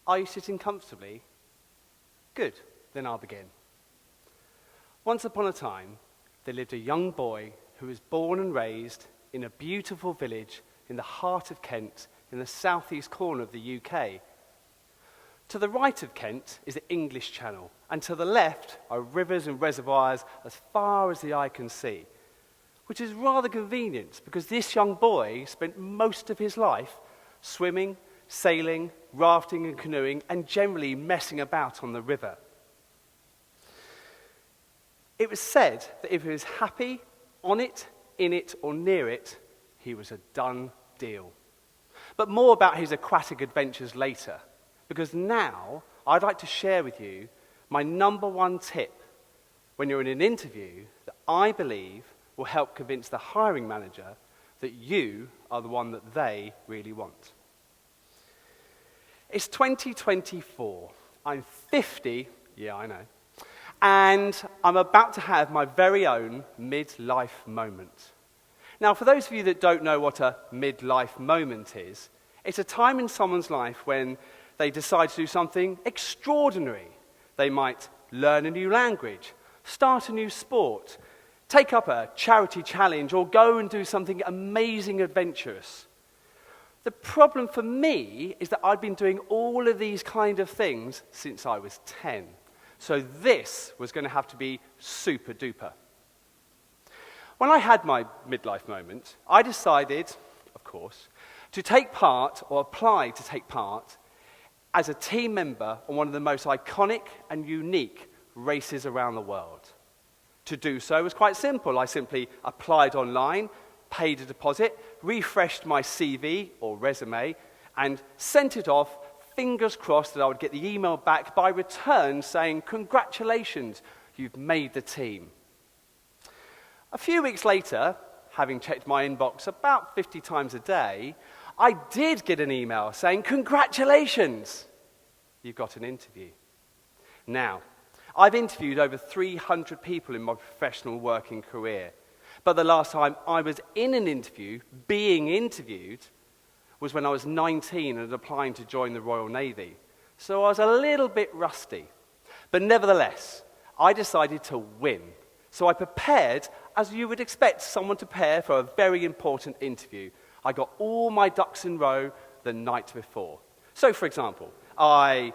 Are you sitting comfortably? Good, then I'll begin. Once upon a time, there lived a young boy who was born and raised in a beautiful village in the heart of Kent, in the southeast corner of the UK. To the right of Kent is the English Channel, and to the left are rivers and reservoirs as far as the eye can see, which is rather convenient because this young boy spent most of his life swimming, sailing, rafting and canoeing, and generally messing about on the river. It was said that if he was happy on it, in it, or near it, he was a done deal. But more about his aquatic adventures later, because now I'd like to share with you my number one tip when you're in an interview that I believe will help convince the hiring manager that you are the one that they really want. It's 2024. I'm 50, yeah, I know, and I'm about to have my very own midlife moment. Now, for those of you that don't know what a midlife moment is, it's a time in someone's life when they decide to do something extraordinary. They might learn a new language, start a new sport, take up a charity challenge, or go and do something amazing, adventurous. The problem for me is that I've been doing all of these kind of things since I was 10. So this was going to have to be super duper. When I had my midlife moment, I decided, of course, to take part, or apply to take part, as a team member on one of the most iconic and unique races around the world. To do so was quite simple. I simply applied online, paid a deposit, refreshed my CV or resume, and sent it off, fingers crossed that I would get the email back by return saying, "Congratulations, you've made the team." A few weeks later, having checked my inbox about 50 times a day, I did get an email saying, "Congratulations, you've got an interview." Now, I've interviewed over 300 people in my professional working career, but the last time I was in an interview, being interviewed, was when I was 19 and applying to join the Royal Navy. So I was a little bit rusty. But nevertheless, I decided to win. So I prepared, as you would expect someone to prepare for a very important interview. I got all my ducks in a row the night before. So, for example, I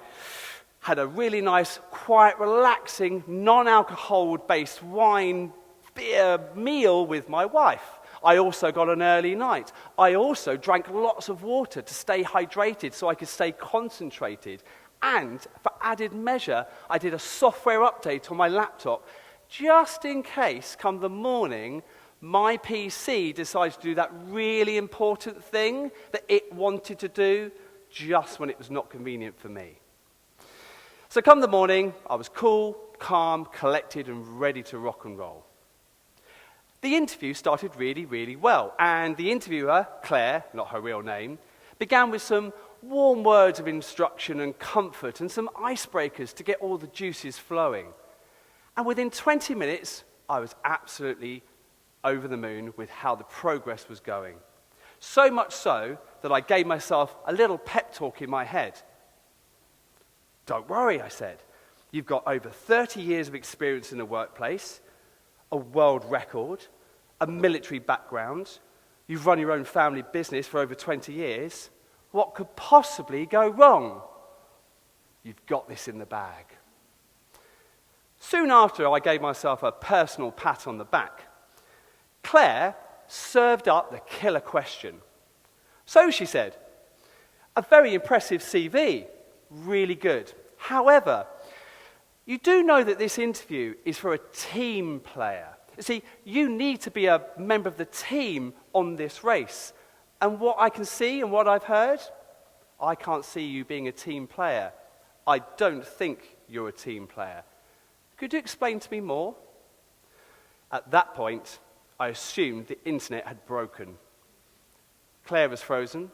had a really nice, quiet, relaxing, non-alcohol-based wine beer meal with my wife. I also got an early night. I also drank lots of water to stay hydrated so I could stay concentrated. And for added measure, I did a software update on my laptop just in case, come the morning, my PC decided to do that really important thing that it wanted to do just when it was not convenient for me. So come the morning, I was cool, calm, collected, and ready to rock and roll. The interview started really, really well, and the interviewer, Claire, not her real name, began with some warm words of instruction and comfort and some icebreakers to get all the juices flowing. And within 20 minutes, I was absolutely over the moon with how the progress was going. So much so that I gave myself a little pep talk in my head. "Don't worry," I said. "You've got over 30 years of experience in the workplace, a world record, a military background. You've run your own family business for over 20 years. What could possibly go wrong? You've got this in the bag." Soon after, I gave myself a personal pat on the back. Claire served up the killer question. "So," she said, "a very impressive CV, really good. However, you do know that this interview is for a team player. You see, you need to be a member of the team on this race. And what I can see and what I've heard, I can't see you being a team player. I don't think you're a team player. Could you explain to me more?" At that point, I assumed the internet had broken. Claire was frozen.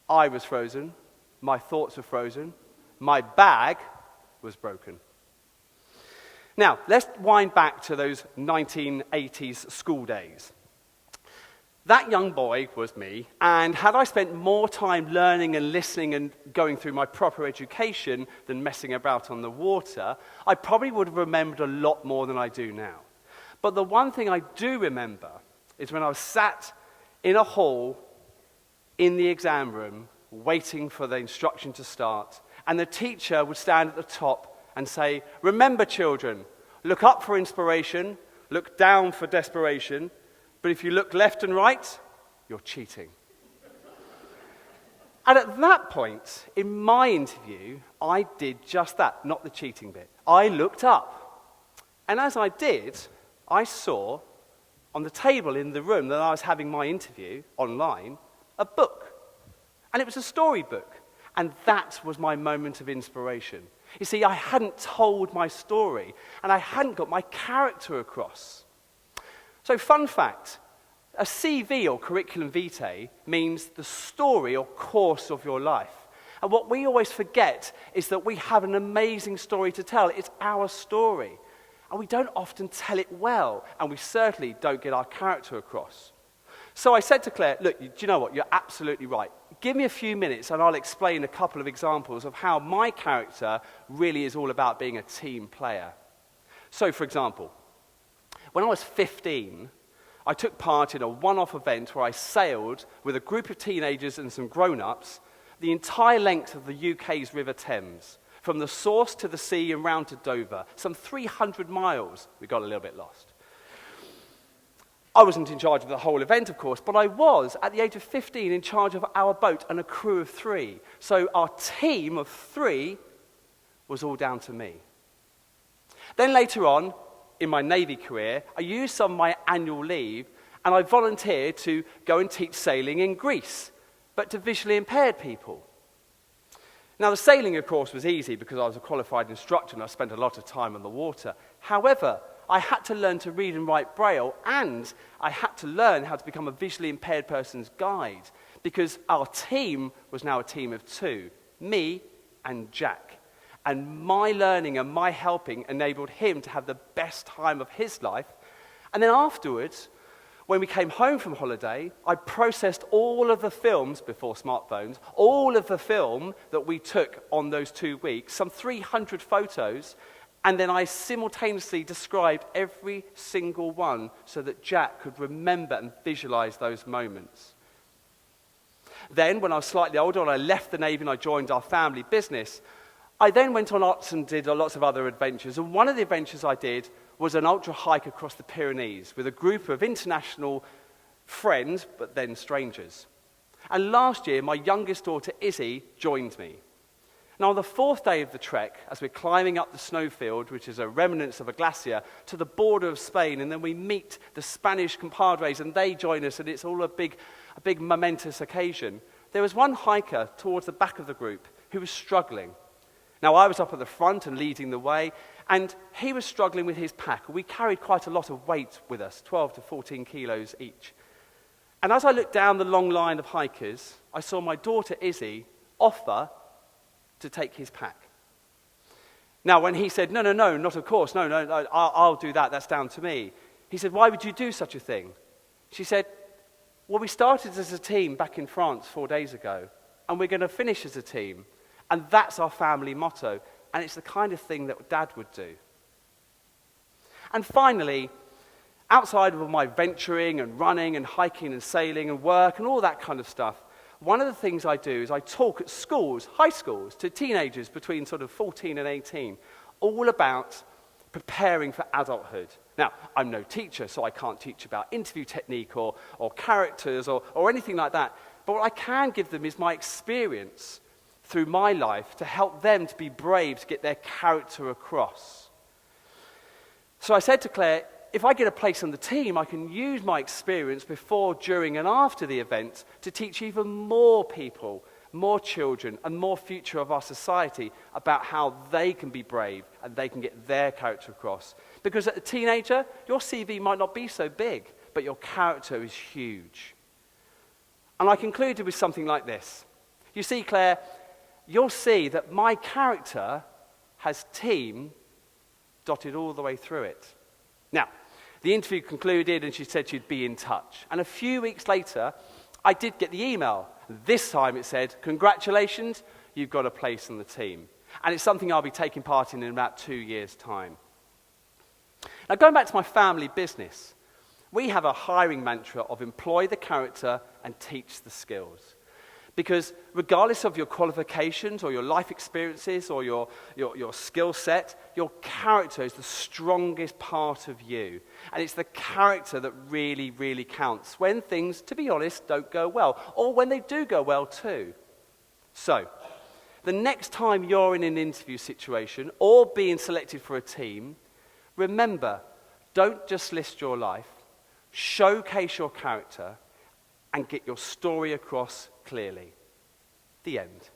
I was frozen. My thoughts were frozen. My bag was broken. Now, let's wind back to those 1980s school days. That young boy was me, and had I spent more time learning and listening and going through my proper education than messing about on the water, I probably would have remembered a lot more than I do now. But the one thing I do remember is when I was sat in a hall in the exam room waiting for the instruction to start, and the teacher would stand at the top and say, "Remember, children, look up for inspiration, look down for desperation, but if you look left and right, you're cheating." And at that point, in my interview, I did just that, not the cheating bit. I looked up. And as I did, I saw on the table in the room that I was having my interview online, a book. And it was a storybook. And that was my moment of inspiration. You see, I hadn't told my story, and I hadn't got my character across. So, fun fact, a CV or curriculum vitae means the story or course of your life. And what we always forget is that we have an amazing story to tell. It's our story. And we don't often tell it well, and we certainly don't get our character across. So I said to Claire, "Look, do you know what? You're absolutely right. Give me a few minutes and I'll explain a couple of examples of how my character really is all about being a team player." So, for example, when I was 15, I took part in a one-off event where I sailed with a group of teenagers and some grown-ups the entire length of the UK's River Thames, from the source to the sea and round to Dover, some 300 miles. We got a little bit lost. I wasn't in charge of the whole event, of course, but I was, at the age of 15, in charge of our boat and a crew of 3. So our team of 3 was all down to me. Then later on, in my Navy career, I used some of my annual leave, and I volunteered to go and teach sailing in Greece, but to visually impaired people. Now, the sailing, of course, was easy because I was a qualified instructor and I spent a lot of time on the water. However, I had to learn to read and write Braille, and I had to learn how to become a visually impaired person's guide, because our team was now a team of 2, me and Jack. And my learning and my helping enabled him to have the best time of his life. And then afterwards, when we came home from holiday, I processed all of the films, before smartphones, all of the film that we took on those 2 weeks, some 300 photos, and then I simultaneously described every single one so that Jack could remember and visualize those moments. Then, when I was slightly older and I left the Navy and I joined our family business, I then went on lots and did lots of other adventures. And one of the adventures I did was an ultra hike across the Pyrenees with a group of international friends, but then strangers. And last year, my youngest daughter, Izzy, joined me. Now, on the 4th day of the trek, as we're climbing up the snowfield, which is a remnants of a glacier, to the border of Spain, and then we meet the Spanish compadres, and they join us, and it's all a big momentous occasion. There was one hiker towards the back of the group who was struggling. Now, I was up at the front and leading the way, and he was struggling with his pack. We carried quite a lot of weight with us, 12 to 14 kilos each. And as I looked down the long line of hikers, I saw my daughter, Izzy, offer to take his pack. Now, when he said, no, not of course, no, I'll do that, that's down to me. He said, "Why would you do such a thing?" She said, "Well, we started as a team back in France 4 days ago, and we're going to finish as a team. And that's our family motto, and it's the kind of thing that Dad would do." And finally, outside of all my venturing and running and hiking and sailing and work and all that kind of stuff, one of the things I do is I talk at schools, high schools, to teenagers between sort of 14 and 18, all about preparing for adulthood. Now, I'm no teacher, so I can't teach about interview technique or characters or anything like that. But what I can give them is my experience through my life to help them to be brave, to get their character across. So I said to Claire, if I get a place on the team, I can use my experience before, during, and after the event to teach even more people, more children, and more future of our society about how they can be brave and they can get their character across. Because as a teenager, your CV might not be so big, but your character is huge. And I concluded with something like this. You see, Claire, you'll see that my character has team dotted all the way through it. Now, The interview concluded and she said she'd be in touch. And a few weeks later, I did get the email. This time it said, congratulations, you've got a place on the team. And it's something I'll be taking part in about 2 years' time. Now, going back to my family business, we have a hiring mantra of employ the character and teach the skills. Because regardless of your qualifications or your life experiences or your skill set, your character is the strongest part of you. And it's the character that really, really counts when things, to be honest, don't go well. Or when they do go well too. So, the next time you're in an interview situation or being selected for a team, remember, don't just list your life, showcase your character, and get your story across clearly. The end.